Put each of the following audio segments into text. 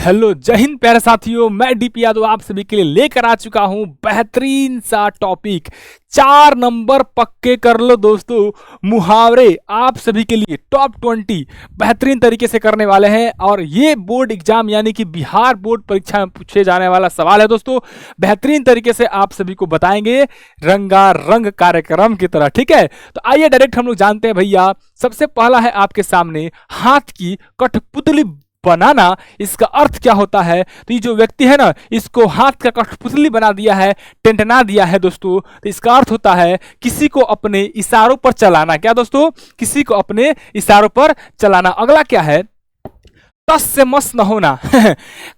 Hello जय हिंद प्यारे साथियों, मैं डीपी यादव आप सभी के लिए लेकर आ चुका हूं बेहतरीन सा टॉपिक। 4 नंबर पक्के कर लो दोस्तों। मुहावरे आप सभी के लिए टॉप 20 बेहतरीन तरीके से करने वाले हैं और ये बोर्ड एग्जाम यानी कि बिहार बोर्ड परीक्षा में पूछे जाने वाला सवाल है दोस्तों। बेहतरीन तरीके से आप सभी को बताएंगे रंगारंग कार्यक्रम की तरह, ठीक है। तो आइए डायरेक्ट हम लोग जानते हैं भैया। सबसे पहला है आपके सामने हाथ की कठपुतली बनाना। इसका अर्थ क्या होता है? तो ये जो व्यक्ति है ना, इसको हाथ का कठपुतली बना दिया है, टेंटना दिया है दोस्तों। तो इसका अर्थ होता है किसी को अपने इशारों पर चलाना। क्या दोस्तों? किसी को अपने इशारों पर चलाना। अगला क्या है? तस से मस न होना।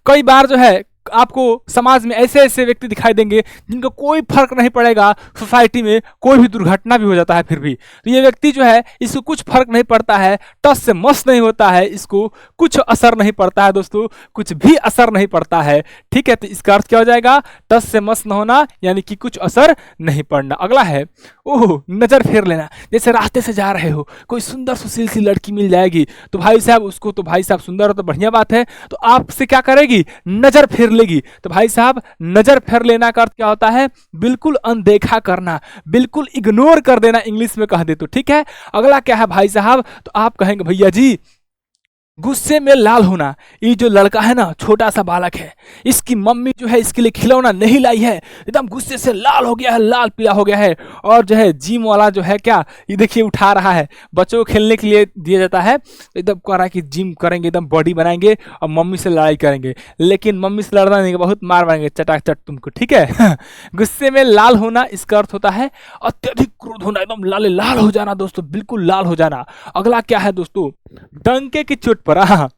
कई बार जो है आपको समाज में ऐसे ऐसे व्यक्ति दिखाई देंगे जिनको कोई फर्क नहीं पड़ेगा, सोसाइटी में कोई भी दुर्घटना भी हो जाता है फिर भी। तो ये व्यक्ति जो है इसको कुछ फर्क नहीं पड़ता है, टस से मस नहीं होता है, इसको कुछ असर नहीं पड़ता है दोस्तों, कुछ भी असर नहीं पड़ता है, ठीक है। तो इसका अर्थ क्या हो जाएगा? टस से मस न होना यानी कि कुछ असर नहीं पड़ना। अगला है ओह नजर फेर लेना। जैसे रास्ते से जा रहे हो, कोई सुंदर सुशील सी लड़की मिल जाएगी तो भाई साहब उसको तो भाई साहब सुंदर हो तो बढ़िया बात है, तो आपसे क्या करेगी? नजर फेर लेगी। तो भाई साहब नजर फेर लेना का अर्थ क्या होता है? बिल्कुल अनदेखा करना, बिल्कुल इग्नोर कर देना, इंग्लिश में कह दे तो, ठीक है। अगला क्या है भाई साहब? तो आप कहेंगे भैया जी गुस्से में लाल होना। ये जो लड़का है ना, छोटा सा बालक है, इसकी मम्मी जो है इसके लिए खिलौना नहीं लाई है, एकदम गुस्से से लाल हो गया है, लाल पीला हो गया है। और जो है जिम वाला जो है क्या, ये देखिए उठा रहा है, बच्चों को खेलने के लिए दिया जाता है, एकदम कह रहा है कि जिम करेंगे, एकदम बॉडी बनाएंगे और मम्मी से लड़ाई करेंगे। लेकिन मम्मी से लड़ना नहीं, बहुत मार मारेंगे चटाचट तुमको, ठीक है। गुस्से में लाल होना इसका अर्थ होता है अत्यधिक क्रोध होना, एकदम लाल लाल हो जाना दोस्तों, बिल्कुल लाल हो जाना। अगला क्या है दोस्तों? डंके की चोट पर। हाँ,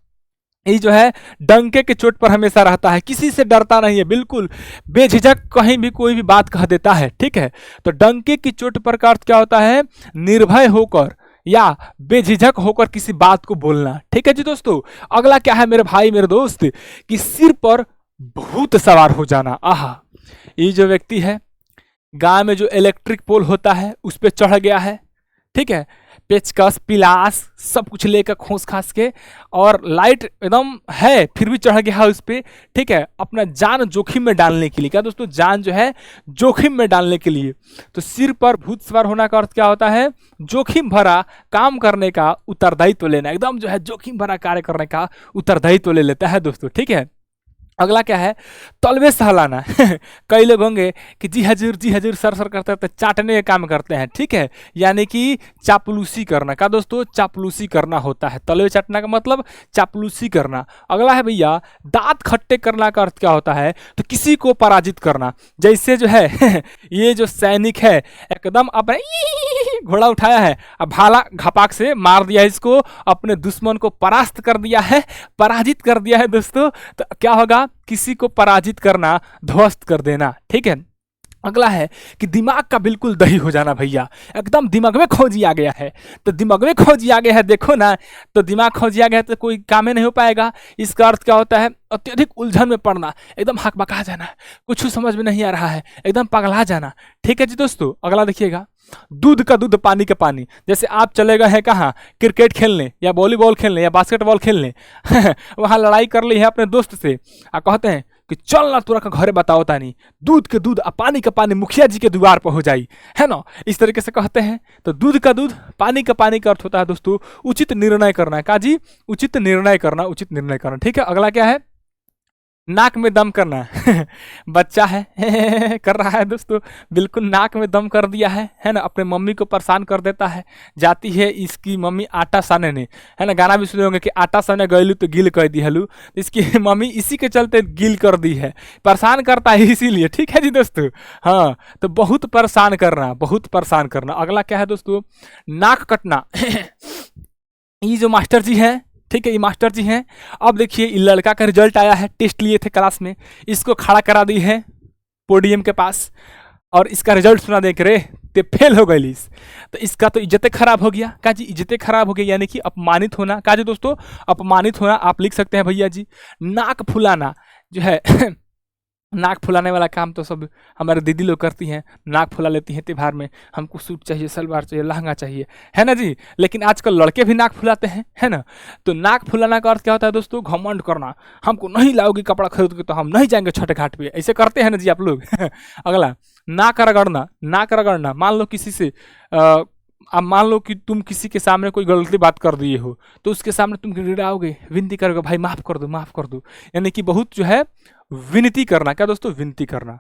ये जो है डंके की चोट पर हमेशा रहता है, किसी से डरता नहीं है, बिल्कुल बेझिझक कहीं भी कोई भी बात कह देता है, ठीक है। तो डंके की चोट पर का अर्थ क्या होता है? निर्भय होकर या बेझिझक होकर किसी बात को बोलना, ठीक है जी दोस्तों। अगला क्या है मेरे भाई मेरे दोस्त? कि सिर पर भूत सवार हो जाना। आहा, ये जो व्यक्ति है गांव में जो इलेक्ट्रिक पोल होता है उस पर चढ़ गया है, ठीक है, पेचकस पिलास सब कुछ लेकर खोस खास के, और लाइट एकदम है फिर भी चढ़ गया है उस पर, ठीक है, अपना जान जोखिम में डालने के लिए। क्या दोस्तों? जान जो है जोखिम में डालने के लिए। तो सिर पर भूत सवार होना का अर्थ क्या होता है? जोखिम भरा काम करने का उत्तरदायित्व लेना, एकदम जो है जोखिम भरा कार्य करने का उत्तरदायित्व ले लेता है दोस्तों, ठीक है। अगला क्या है? तलवे सहलाना। कई लोग होंगे कि जी हजूर सर सर करते रहते, चाटने का काम करते हैं, ठीक है, यानी कि चापलूसी करना। का दोस्तों? चापलूसी करना होता है, तलवे चाटना का मतलब चापलूसी करना। अगला है भैया दांत खट्टे करना का अर्थ क्या होता है? तो किसी को पराजित करना। जैसे जो है ये जो सैनिक है एकदम अपने घोड़ा उठाया है, अब भाला घपाक से मार दिया है, इसको अपने दुश्मन को परास्त कर दिया है, पराजित कर दिया है दोस्तों। तो क्या होगा? किसी को पराजित करना, ध्वस्त कर देना, ठीक है। अगला है कि दिमाग का बिल्कुल दही हो जाना। भैया एकदम दिमाग में खोजी आ गया है, तो दिमाग में खोजी आ गया है, देखो ना, तो दिमाग खोजी आ गया है तो कोई काम ही नहीं हो पाएगा। इसका अर्थ क्या होता है? अत्यधिक उलझन में पड़ना, एकदम हकबका जाना, कुछ समझ में नहीं आ रहा है, एकदम पगला जाना, ठीक है जी दोस्तों। अगला देखिएगा दूध का दूध पानी का पानी। जैसे आप चले गए हैं कहाँ, क्रिकेट खेलने या वॉलीबॉल खेलने या बास्केटबॉल खेलने वहाँ लड़ाई कर ली है अपने दोस्त से, और कहते हैं कि चल ना तोरा का घरे बताओ तानी, दूध के दूध और पानी का पानी मुखिया जी के द्वार पर हो जाई, है ना, इस तरीके से कहते हैं। तो दूध का दूध पानी का पानी का अर्थ होता है दोस्तों उचित निर्णय करना। का जी? उचित निर्णय करना, उचित निर्णय करना, ठीक है। अगला क्या है? नाक में दम करना। बच्चा है कर रहा है दोस्तों, बिल्कुल नाक में दम कर दिया है ना, अपने मम्मी को परेशान कर देता है। जाती है इसकी मम्मी आटा साने ने, है ना, गाना भी सुने होंगे कि आटा साने गईलू तो गिल कर दी हलू। इसकी मम्मी इसी के चलते गिल कर दी है, परेशान करता है इसीलिए, ठीक है जी दोस्तों। हाँ, तो बहुत परेशान करना, बहुत परेशान करना। अगला क्या है दोस्तों? नाक कटना। ये जो मास्टर जी हैं, ठीक है, ये मास्टर जी हैं, अब देखिए ये लड़का का रिजल्ट आया है, टेस्ट लिए थे क्लास में, इसको खड़ा करा दी है पोडियम के पास, और इसका रिजल्ट सुना देख रहे ते फेल हो गई। तो इसका तो इज्जतें खराब हो गया। का जी? इज्जतें खराब हो गई यानी कि अपमानित होना। का जी दोस्तों? अपमानित होना आप लिख सकते हैं भैया जी। नाक फुलाना जो है नाक फुलाने वाला काम तो सब हमारे दीदी लोग करती हैं, नाक फुला लेती हैं त्योहार में, हमको सूट चाहिए, सलवार चाहिए, लहंगा चाहिए, है ना जी। लेकिन आजकल लड़के भी नाक फुलाते हैं, है ना। तो नाक फुलाना का अर्थ क्या होता है दोस्तों? घमंड करना। हमको नहीं लाओगी कपड़ा खरीद के तो हम नहीं जाएंगे छठ घाट पे, ऐसे करते हैं ना जी आप लोग। अगला, नाक रगड़ना। नाक रगड़ना, मान लो किसी से अब मान लो कि तुम किसी के सामने कोई गलती बात कर दिए हो, तो उसके सामने तुम गिड़गिड़ाओगे, विनती करोगे, भाई माफ कर दो, माफ कर दो। यानी कि बहुत जो है विनती करना। क्या दोस्तों? विनती करना।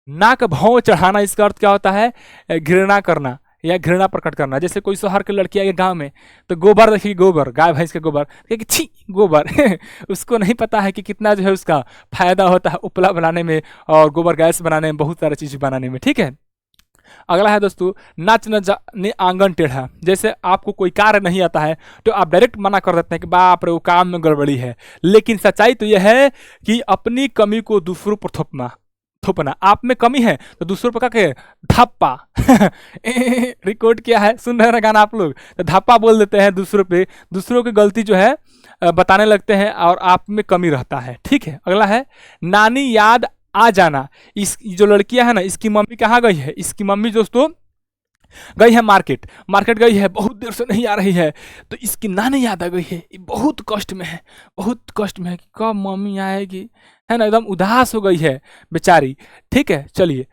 नाक भौं चढ़ाना, इसका अर्थ क्या होता है? घृणा करना या घृणा प्रकट करना। जैसे कोई शहर की लड़की आई गांव में, तो गोबर देखिए, गोबर, गाय भैंस के गोबर, कि छी गोबर। उसको नहीं पता है कि कितना जो है उसका फायदा होता है उपला बनाने में और गोबर गैस बनाने में, बहुत सारी चीज़ बनाने में, ठीक है। अगला है दोस्तों, नाच न जाने आंगन टेढ़ा। जैसे आपको कोई कार्य नहीं आता है तो आप डायरेक्ट मना कर देते हैं कि बाप रे वो काम में गड़बड़ी है। लेकिन सच्चाई तो यह है कि अपनी कमी को दूसरों पर थोपना। आप में कमी है तो दूसरों पर क्या धप्पा। रिकॉर्ड किया है, सुन रहे हैं गाना आप लोग, तो धप्पा बोल देते हैं दूसरों पे, दूसरों की गलती जो है बताने लगते हैं और आप में कमी रहता है, ठीक है। अगला है नानी याद आ जाना। इस जो लड़कियां है ना, इसकी मम्मी कहाँ गई है? इसकी मम्मी दोस्तों गई है मार्केट गई है, बहुत देर से नहीं आ रही है, तो इसकी नानी याद आ गई है, ये बहुत कष्ट में है, बहुत कष्ट में है कि कब मम्मी आएगी, है ना, एकदम उदास हो गई है बेचारी, ठीक है। चलिए,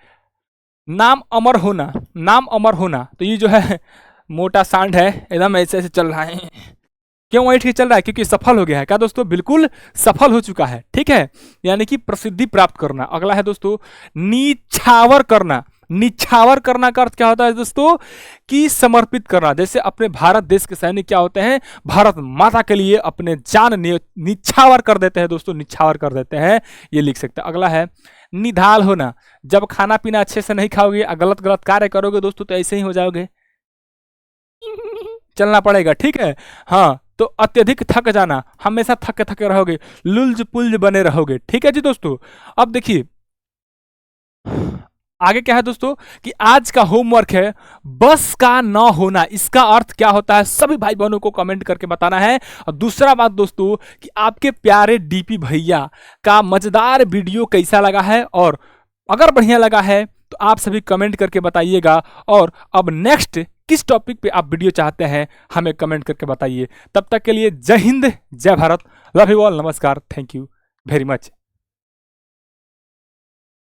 नाम अमर होना। नाम अमर होना, तो ये जो है मोटा सांड है, एकदम ऐसे ऐसे चल रहा है। क्यों वही ठीक चल रहा है? क्योंकि सफल हो गया है। क्या दोस्तों? बिल्कुल सफल हो चुका है, ठीक है, यानी कि प्रसिद्धि प्राप्त करना। अगला है दोस्तों, नीछावर करना। निछावर करना का अर्थ क्या होता है दोस्तों? कि समर्पित करना। जैसे अपने भारत देश के सैनिक क्या होते हैं? भारत माता के लिए अपने जान निछावर कर देते हैं दोस्तों, निछावर कर देते हैं, ये लिख सकते हैं। अगला है निढाल होना। जब खाना पीना अच्छे से नहीं खाओगे, गलत गलत कार्य करोगे दोस्तों, तो ऐसे ही हो जाओगे, चलना पड़ेगा, ठीक है। हाँ, तो अत्यधिक थक जाना, हमेशा थके थके रहोगे, लुल्ज पुल्ज बने रहोगे, ठीक है जी दोस्तों। अब देखिए आगे क्या है दोस्तों, कि आज का होमवर्क है बस का न होना। इसका अर्थ क्या होता है सभी भाई बहनों को कमेंट करके बताना है। और दूसरा बात दोस्तों, कि आपके प्यारे डीपी भैया का मजेदार वीडियो कैसा लगा है, और अगर बढ़िया लगा है तो आप सभी कमेंट करके बताइएगा। और अब नेक्स्ट किस टॉपिक पे आप वीडियो चाहते हैं हमें कमेंट करके बताइए। तब तक के लिए जय हिंद, जय भारत, लव यू ऑल, नमस्कार, थैंक यू वेरी मच।